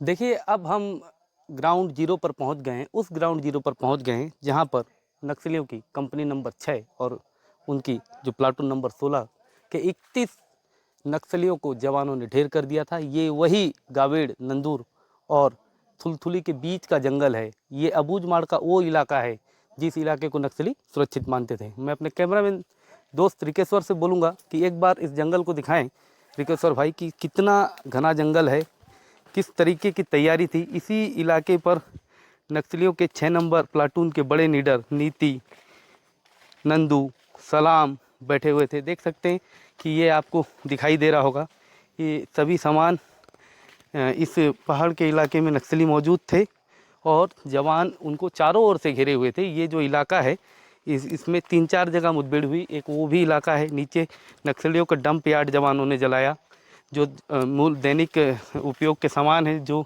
देखिए, अब हम ग्राउंड ज़ीरो पर पहुंच गए हैं। उस ग्राउंड ज़ीरो पर पहुंच गए हैं जहां पर नक्सलियों की कंपनी नंबर 6 और उनकी जो प्लाटून नंबर 16 के 31 नक्सलियों को जवानों ने ढेर कर दिया था। ये वही गावेड़, नंदूर और थुलथुली के बीच का जंगल है। ये अबूझमाड़ का वो इलाका है जिस इलाके को नक्सली सुरक्षित मानते थे। मैं अपने कैमरामैन दोस्त रिकेश्वर से बोलूँगा कि एक बार इस जंगल को दिखाएं रिकेश्वर भाई कि कितना घना जंगल है, किस तरीके की तैयारी थी। इसी इलाके पर नक्सलियों के 6 नंबर प्लाटून के बड़े लीडर नीति, नंदू, सलाम बैठे हुए थे। देख सकते हैं कि ये आपको दिखाई दे रहा होगा। ये सभी सामान इस पहाड़ के इलाके में नक्सली मौजूद थे और जवान उनको चारों ओर से घेरे हुए थे। ये जो इलाका है इसमें 3-4 जगह मुठभेड़ हुई। एक वो भी इलाका है, नीचे नक्सलियों का डंप यार्ड जवानों ने जलाया। जो मूल दैनिक उपयोग के सामान है जो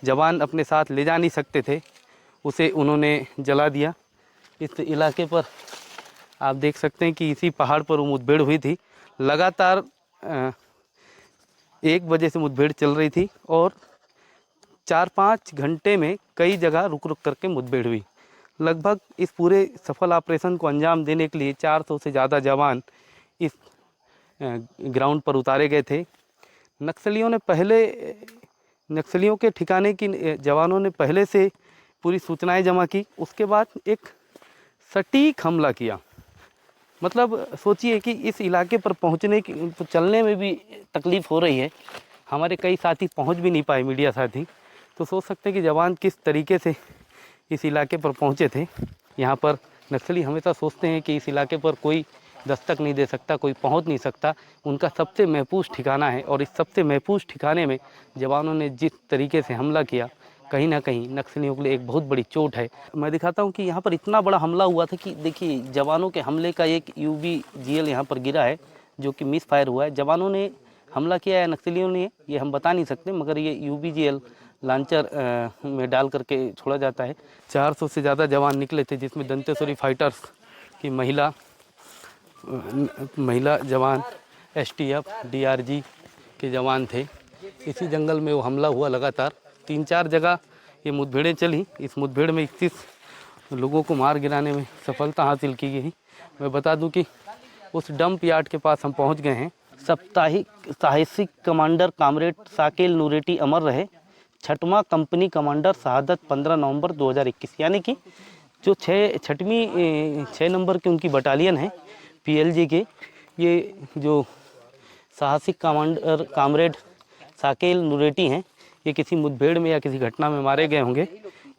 जवान अपने साथ ले जा नहीं सकते थे, उसे उन्होंने जला दिया। इस इलाके पर आप देख सकते हैं कि इसी पहाड़ पर वो मुठभेड़ हुई थी। लगातार 1 बजे से मुठभेड़ चल रही थी और 4-5 घंटे में कई जगह रुक रुक करके मुठभेड़ हुई। लगभग इस पूरे सफल ऑपरेशन को अंजाम देने के लिए 400 से ज़्यादा जवान इस ग्राउंड पर उतारे गए थे। नक्सलियों के ठिकाने की जवानों ने पहले से पूरी सूचनाएं जमा की। उसके बाद एक सटीक हमला किया। मतलब सोचिए कि इस इलाके पर पहुंचने की तो चलने में भी तकलीफ़ हो रही है। हमारे कई साथी पहुंच भी नहीं पाए, मीडिया साथी। तो सोच सकते हैं कि जवान किस तरीके से इस इलाके पर पहुंचे थे। यहाँ पर नक्सली हमेशा सोचते हैं कि इस इलाके पर कोई दस्तक नहीं दे सकता, कोई पहुंच नहीं सकता। उनका सबसे महफूज ठिकाना है और इस सबसे महफूज ठिकाने में जवानों ने जिस तरीके से हमला किया, कहीं ना कहीं नक्सलियों के लिए एक बहुत बड़ी चोट है। मैं दिखाता हूं कि यहाँ पर इतना बड़ा हमला हुआ था कि देखिए, जवानों के हमले का एक UBGL यहाँ पर गिरा है जो कि मिस फायर हुआ है। जवानों ने हमला किया है नक्सलियों ने, ये हम बता नहीं सकते, मगर ये UBGL लॉन्चर में डाल करके छोड़ा जाता है। 400 से ज़्यादा जवान निकले थे जिसमें दंतेश्वरी फाइटर्स की महिला जवान, STF, DRG के जवान थे। इसी जंगल में वो हमला हुआ। लगातार 3-4 जगह ये मुठभेड़ें चली। इस मुठभेड़ में 31 लोगों को मार गिराने में सफलता हासिल की गई। मैं बता दूं कि उस डंप यार्ड के पास हम पहुंच गए हैं। साहसिक कमांडर कामरेड साकेल नूरेटी अमर रहे। 6वां कंपनी कमांडर शहादत 15 नवंबर 2021। यानी कि जो 6 नंबर की उनकी बटालियन है PLG के, ये जो साहसिक कमांडर कामरेड साकेल नूरेटी हैं, ये किसी मुठभेड़ में या किसी घटना में मारे गए होंगे।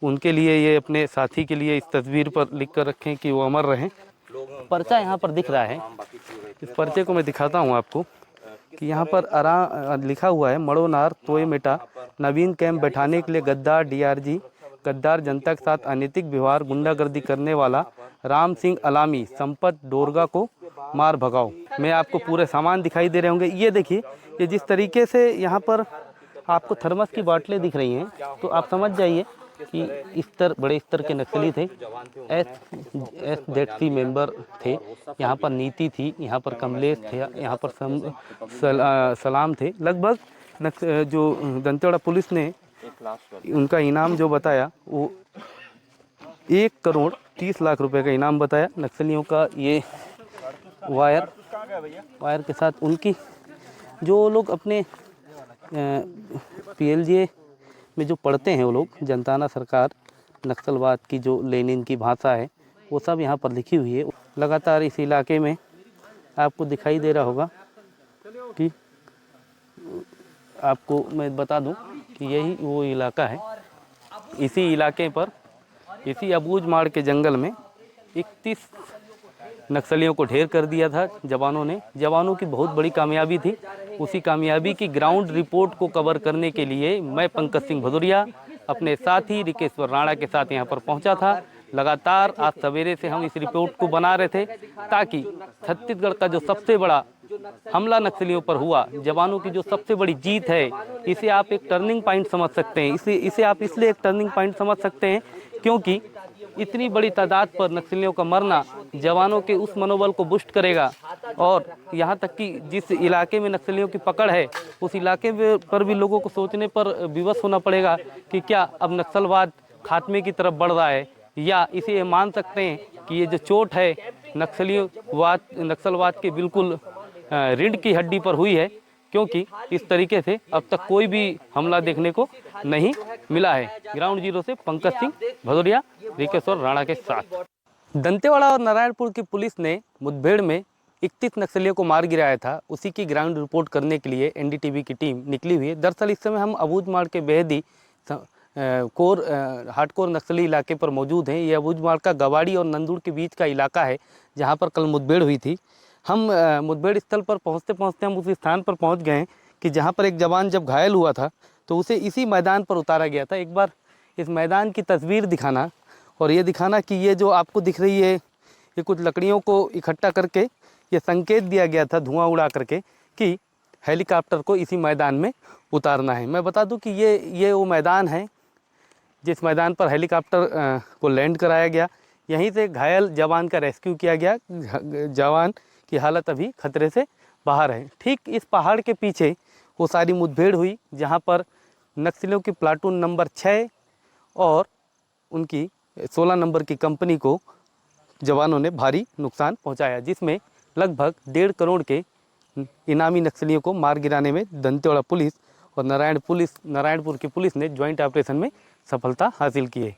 उनके लिए ये अपने साथी के लिए इस तस्वीर पर लिख कर रखें कि वो अमर रहें। पर्चा यहाँ पर दिख रहा है। इस पर्चे को मैं दिखाता हूँ आपको कि यहाँ पर लिखा हुआ है, मड़ोनार तोय मेटा नवीन कैंप बैठाने के लिए गद्दार DRG, गद्दार जनता के साथ अनैतिक व्यवहार, गुंडागर्दी करने वाला राम सिंह अलामी संपत डोरगा को मार भगाओ। मैं आपको पूरे सामान दिखाई दे रहे होंगे। ये देखिए, ये जिस तरीके से यहाँ पर आपको थर्मस की बाटलें दिख रही हैं, तो आप समझ जाइए कि बड़े स्तर के नक्सली थे। SZC मेंबर थे। यहाँ पर नीति थी, यहाँ पर कमलेश थे, यहाँ पर सलाम थे। लगभग जो दंतेवाड़ा पुलिस ने उनका इनाम जो बताया वो 1,30,00,000 रुपए का इनाम बताया। नक्सलियों का ये वायर के साथ उनकी जो लोग अपने PLJ में जो पढ़ते हैं, वो लोग जनताना सरकार, नक्सलवाद की जो लेनिन की भाषा है, वो सब यहाँ पर लिखी हुई है। लगातार इस इलाके में आपको दिखाई दे रहा होगा कि आपको मैं बता दूं कि यही वो इलाका है। इसी इलाके पर, इसी अबूझमाड़ के जंगल में 31 नक्सलियों को ढेर कर दिया था जवानों ने। जवानों की बहुत बड़ी कामयाबी थी। उसी कामयाबी की ग्राउंड रिपोर्ट को कवर करने के लिए मैं पंकज सिंह भदौरिया अपने साथी रिकेश्वर राणा के साथ यहाँ पर पहुँचा था। लगातार आज सवेरे से हम इस रिपोर्ट को बना रहे थे ताकि छत्तीसगढ़ का जो सबसे बड़ा हमला नक्सलियों पर हुआ, जवानों की जो सबसे बड़ी जीत है, इसे आप एक टर्निंग पॉइंट समझ सकते हैं। इसे आप इसलिए एक टर्निंग पॉइंट समझ सकते हैं क्योंकि इतनी बड़ी तादाद पर नक्सलियों का मरना जवानों के उस मनोबल को बुस्ट करेगा और यहाँ तक कि जिस इलाके में नक्सलियों की पकड़ है उस इलाके पर भी लोगों को सोचने पर विवश होना पड़ेगा कि क्या अब नक्सलवाद खात्मे की तरफ बढ़ रहा है या इसे मान सकते हैं कि ये जो चोट है नक्सलवाद के बिल्कुल रीढ़ की हड्डी पर हुई है, क्योंकि इस तरीके से अब तक कोई भी हमला देखने को नहीं मिला है। ग्राउंड जीरो से पंकज सिंह भदौरिया, रिकेश्वर राणा के साथ। दंतेवाड़ा और नारायणपुर की पुलिस ने मुठभेड़ में 31 नक्सलियों को मार गिराया था, उसी की ग्राउंड रिपोर्ट करने के लिए एनडीटीवी की टीम निकली हुई है। दरअसल इस समय हम अबूझमाड़ के बेहदी हार्डकोर नक्सली इलाके पर मौजूद हैं। ये अबूझमाड़ का गवाड़ी और नंदुर के बीच का इलाका है जहाँ पर कल मुठभेड़ हुई थी। हम मुठभेड़ स्थल पर पहुँचते पहुँचते हम उस स्थान पर पहुँच गए हैं कि जहाँ पर एक जवान जब घायल हुआ था तो उसे इसी मैदान पर उतारा गया था। एक बार इस मैदान की तस्वीर दिखाना और ये दिखाना कि ये जो आपको दिख रही है ये कुछ लकड़ियों को इकट्ठा करके ये संकेत दिया गया था धुआं उड़ा करके कि हेलीकॉप्टर को इसी मैदान में उतारना है। मैं बता दूं कि ये वो मैदान है जिस मैदान पर हेलीकॉप्टर को लैंड कराया गया। यहीं से घायल जवान का रेस्क्यू किया गया। जवान की हालत अभी खतरे से बाहर है। ठीक इस पहाड़ के पीछे वो सारी मुठभेड़ हुई जहां पर नक्सलियों की प्लाटून नंबर 6 और उनकी 16 नंबर की कंपनी को जवानों ने भारी नुकसान पहुंचाया, जिसमें लगभग 1.5 करोड़ के इनामी नक्सलियों को मार गिराने में दंतेवाड़ा पुलिस और नारायणपुर की पुलिस ने ज्वाइंट ऑपरेशन में सफलता हासिल की है।